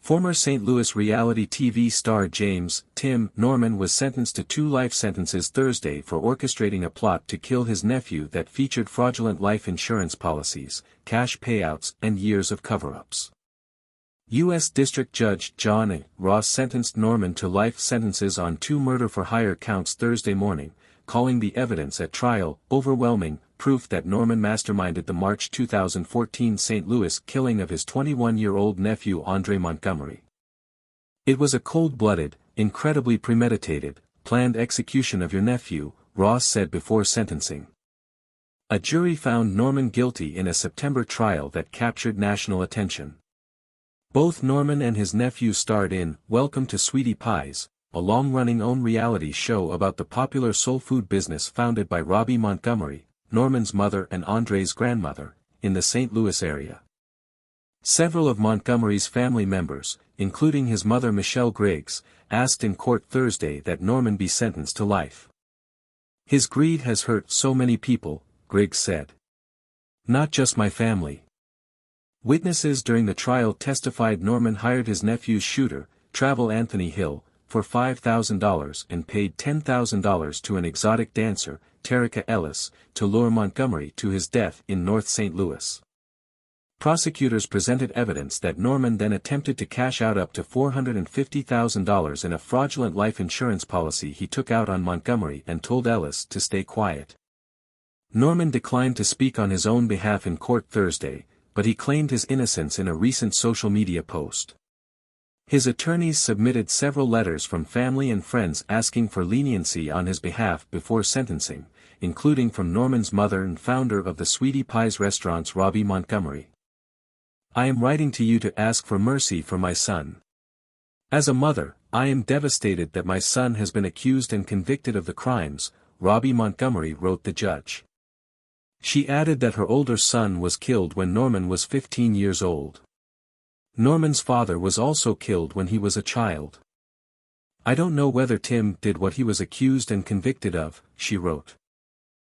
Former St. Louis reality TV star James "Tim" Norman was sentenced to 2 life sentences Thursday for orchestrating a plot to kill his nephew that featured fraudulent life insurance policies, cash payouts and years of cover-ups. U.S. District Judge John A. Ross sentenced Norman to life sentences on 2 murder-for-hire counts Thursday morning, calling the evidence at trial overwhelming proof that Norman masterminded the March 2014 St. Louis killing of his 21-year-old nephew Andre Montgomery. "It was a cold-blooded, incredibly premeditated, planned execution of your nephew," Ross said before sentencing. A jury found Norman guilty in a September trial that captured national attention. Both Norman and his nephew starred in Welcome to Sweetie Pies, a long-running own reality show about the popular soul food business founded by Robbie Montgomery, Norman's mother and Andre's grandmother, in the St. Louis area. Several of Montgomery's family members, including his mother Michelle Griggs, asked in court Thursday that Norman be sentenced to life. "His greed has hurt so many people," Griggs said. "Not just my family." Witnesses during the trial testified Norman hired his nephew's shooter, Travel Anthony Hill, for $5,000 and paid $10,000 to an exotic dancer, Terica Ellis, to lure Montgomery to his death in North St. Louis. Prosecutors presented evidence that Norman then attempted to cash out up to $450,000 in a fraudulent life insurance policy he took out on Montgomery and told Ellis to stay quiet. Norman declined to speak on his own behalf in court Thursday, but he claimed his innocence in a recent social media post. His attorneys submitted several letters from family and friends asking for leniency on his behalf before sentencing, including from Norman's mother and founder of the Sweetie Pies restaurants Robbie Montgomery. "I am writing to you to ask for mercy for my son. As a mother, I am devastated that my son has been accused and convicted of the crimes," Robbie Montgomery wrote the judge. She added that her older son was killed when Norman was 15 years old. Norman's father was also killed when he was a child. "I don't know whether Tim did what he was accused and convicted of," she wrote.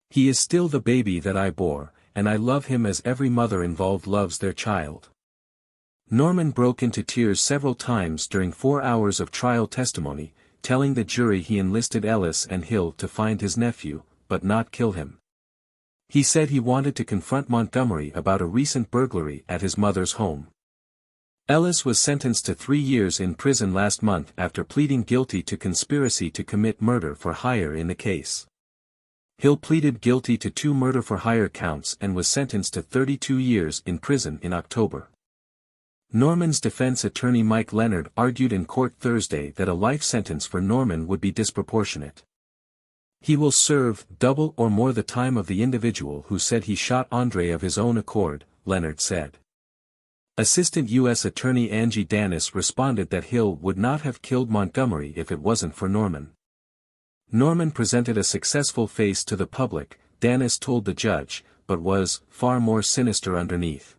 "He is still the baby that I bore, and I love him as every mother involved loves their child." Norman broke into tears several times during 4 hours of trial testimony, telling the jury he enlisted Ellis and Hill to find his nephew, but not kill him. He said he wanted to confront Montgomery about a recent burglary at his mother's home. Ellis was sentenced to 3 years in prison last month after pleading guilty to conspiracy to commit murder for hire in the case. Hill pleaded guilty to 2 murder-for-hire counts and was sentenced to 32 years in prison in October. Norman's defense attorney Mike Leonard argued in court Thursday that a life sentence for Norman would be disproportionate. "He will serve double or more the time of the individual who said he shot Andre of his own accord," Leonard said. Assistant U.S. Attorney Angie Danis responded that Hill would not have killed Montgomery if it wasn't for Norman. "Norman presented a successful face to the public," Danis told the judge, "but was far more sinister underneath.